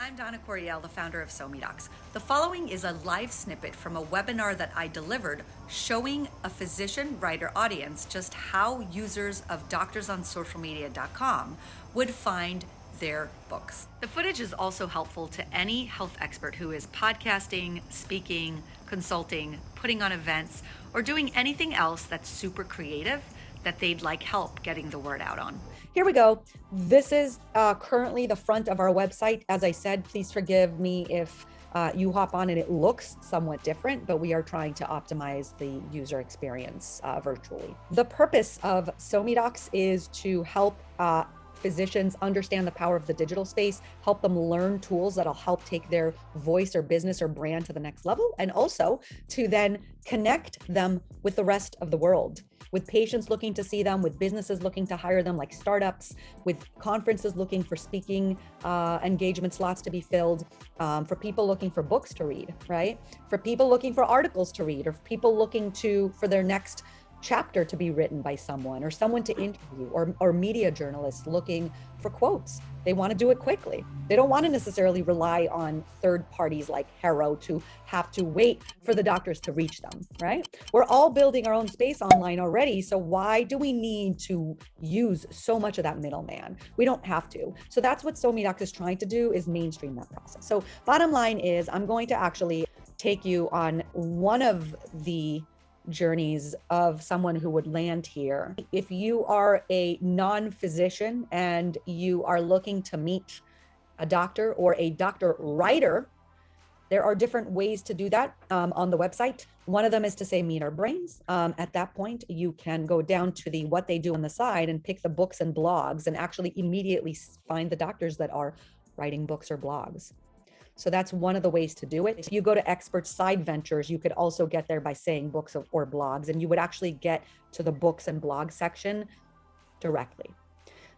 I'm Donna Coriel, the founder of SoMeDocs. The following is a live snippet from a webinar that I delivered showing a physician writer audience just how users of doctorsonsocialmedia.com would find their books. The footage is also helpful to any health expert who is podcasting, speaking, consulting, putting on events, or doing anything else that's super creative that they'd like help getting the word out on. Here we go. This is currently the front of our website. As I said, please forgive me if you hop on and it looks somewhat different, but we are trying to optimize the user experience virtually. The purpose of SoMeDocs is to help physicians understand the power of the digital space, help them learn tools that'll help take their voice or business or brand to the next level, and also to then connect them with the rest of the world, with patients looking to see them, with businesses looking to hire them, like startups, with conferences looking for speaking engagement slots to be filled, for people looking for books to read, right? For people looking for articles to read, or people looking for their next chapter to be written by someone, or someone to interview, or media journalists looking for quotes. They want to do it quickly. They don't want to necessarily rely on third parties like Harrow to have to wait for the doctors to reach them, right? We're all building our own space online already, so why do we need to use so much of that middleman? We don't have to. So that's what SoMeDocs is trying to do, is mainstream that process. So bottom line is, I'm going to actually take you on one of the journeys of someone who would land here. If you are a non-physician and you are looking to meet a doctor or a doctor writer, there are different ways to do that on the website. One of them is to say meet our brains. At that point, you can go down to the what they do on the side and pick the books and blogs and actually immediately find the doctors that are writing books or blogs. So that's one of the ways to do it. If you go to expert side ventures, you could also get there by saying books or blogs, and you would actually get to the books and blog section directly.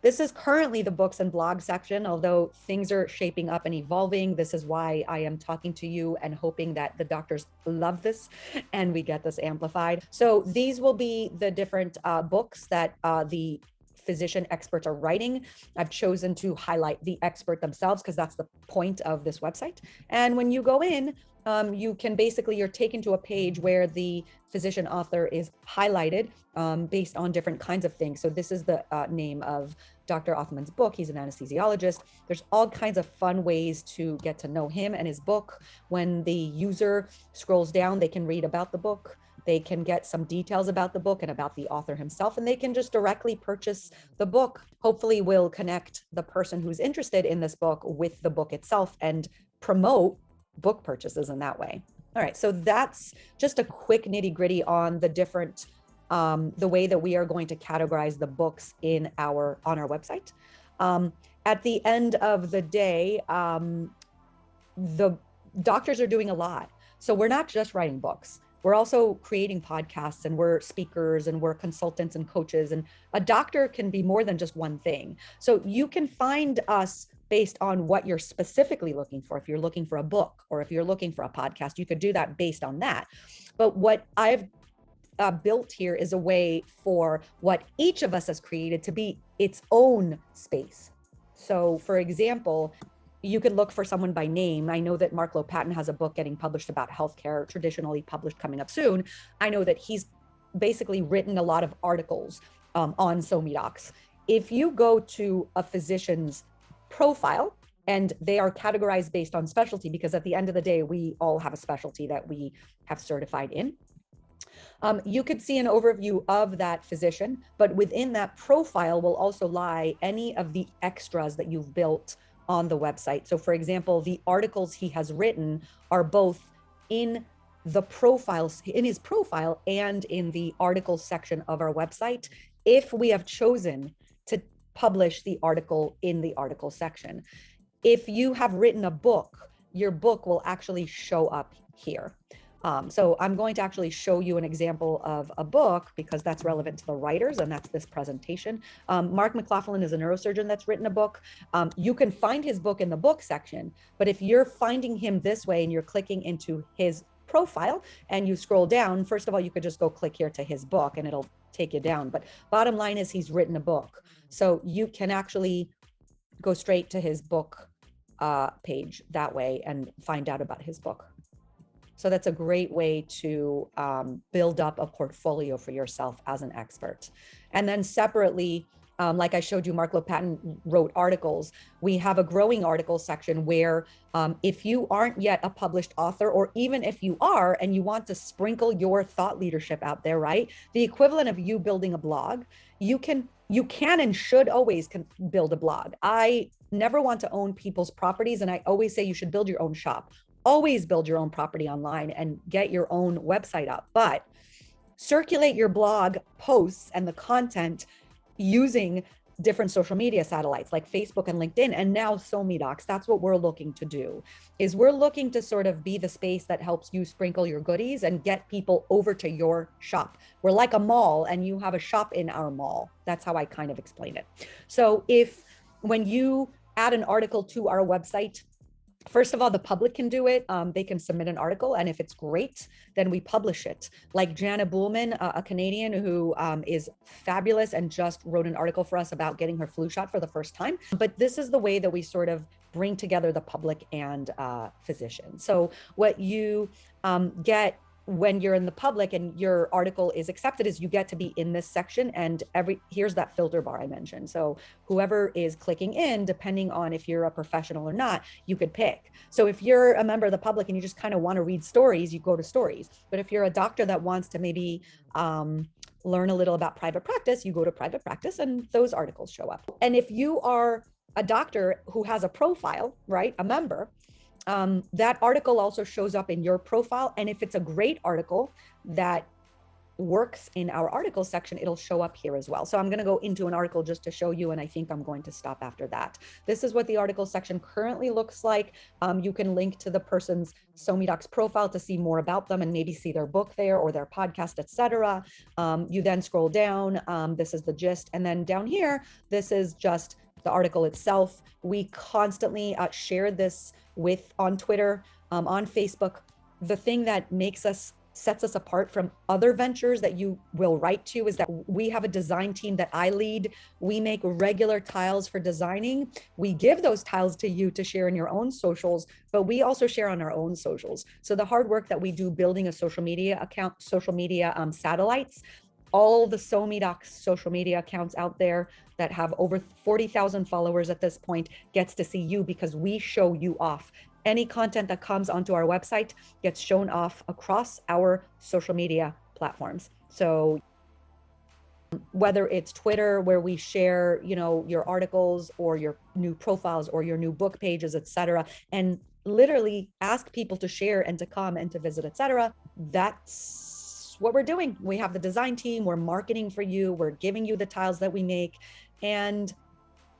This is currently the books and blog section, although things are shaping up and evolving. This is why I am talking to you and hoping that the doctors love this and we get this amplified. So these will be the different books that the physician experts are writing. I've chosen to highlight the expert themselves because that's the point of this website. And when you go in, you can basically, you're taken to a page where the physician author is highlighted based on different kinds of things. So this is the name of Dr. Offman's book. He's an anesthesiologist. There's all kinds of fun ways to get to know him and his book. When the user scrolls down, they can read about the book. They can get some details about the book and about the author himself, and they can just directly purchase the book. Hopefully we'll connect the person who's interested in this book with the book itself and promote book purchases in that way. All right, so that's just a quick nitty-gritty on the different, the way that we are going to categorize the books on our website. At the end of the day, the doctors are doing a lot. So we're not just writing books. We're also creating podcasts, and we're speakers, and we're consultants and coaches, and a doctor can be more than just one thing. So you can find us based on what you're specifically looking for. If you're looking for a book or if you're looking for a podcast, you could do that based on that. But what I've built here is a way for what each of us has created to be its own space. So for example, you could look for someone by name. I know that Mark Lopatin has a book getting published about healthcare, traditionally published, coming up soon. I know that he's basically written a lot of articles on SoMeDocs. If you go to a physician's profile, and they are categorized based on specialty, because at the end of the day, we all have a specialty that we have certified in. You could see an overview of that physician, but within that profile will also lie any of the extras that you've built on the website. So for example, the articles he has written are both in the profiles, in his profile, and in the articles section of our website, if we have chosen to publish the article in the article section. If you have written a book, your book will actually show up here. So I'm going to actually show you an example of a book because that's relevant to the writers, and that's this presentation. Mark McLaughlin is a neurosurgeon that's written a book. You can find his book in the book section, but if you're finding him this way and you're clicking into his profile and you scroll down, first of all, you could just go click here to his book and it'll take you down. But bottom line is he's written a book. So you can actually go straight to his book page that way and find out about his book. So that's a great way to build up a portfolio for yourself as an expert. And then separately, like I showed you, Mark Lopatin wrote articles. We have a growing article section where if you aren't yet a published author, or even if you are and you want to sprinkle your thought leadership out there, right? The equivalent of you building a blog, you can and should always build a blog. I never want to own people's properties, and I always say you should build your own shop. Always build your own property online and get your own website up, but circulate your blog posts and the content using different social media satellites like Facebook and LinkedIn, and now SoMeDocs. That's what we're looking to do, is we're looking to sort of be the space that helps you sprinkle your goodies and get people over to your shop. We're like a mall and you have a shop in our mall. That's how I kind of explain it. So when you add an article to our website, first of all, the public can do it. They can submit an article, and if it's great, then we publish it. Like Jana Buhlman, a Canadian who is fabulous and just wrote an article for us about getting her flu shot for the first time. But this is the way that we sort of bring together the public and physicians. So what you get when you're in the public and your article is accepted is you get to be in this section, and here's that filter bar I mentioned. So whoever is clicking in, depending on if you're a professional or not, you could pick. So if you're a member of the public and you just kind of want to read stories, you go to stories. But if you're a doctor that wants to maybe learn a little about private practice, you go to private practice, and those articles show up. And if you are a doctor who has a profile, right, a member, that article also shows up in your profile. And if it's a great article that works in our article section, it'll show up here as well. So I'm going to go into an article just to show you, and I think I'm going to stop after that. This is what the article section currently looks like. You can link to the person's SoMeDocs profile to see more about them and maybe see their book there or their podcast, etc. You then scroll down. This is the gist. And then down here, this is just the article itself. We constantly share this on Twitter, on Facebook. The thing that sets us apart from other ventures that you will write to is that we have a design team that I lead. We make regular tiles for designing. We give those tiles to you to share in your own socials, but we also share on our own socials. So the hard work that we do building a social media account, social media satellites, all the SoMeDocs social media accounts out there that have over 40,000 followers at this point gets to see you because we show you off. Any content that comes onto our website gets shown off across our social media platforms. So whether it's Twitter, where we share, your articles or your new profiles or your new book pages, etc., and literally ask people to share and to come and to visit, etc., that's what we're doing. We have the design team, we're marketing for you, we're giving you the tiles that we make, and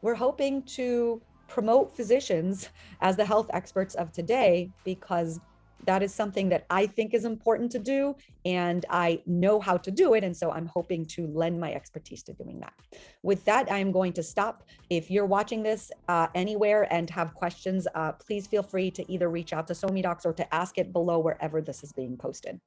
we're hoping to promote physicians as the health experts of today, because that is something that I think is important to do, and I know how to do it. And so I'm hoping to lend my expertise to doing that. With that, I'm going to stop. If you're watching this anywhere and have questions, please feel free to either reach out to SoMeDocs or to ask it below wherever this is being posted.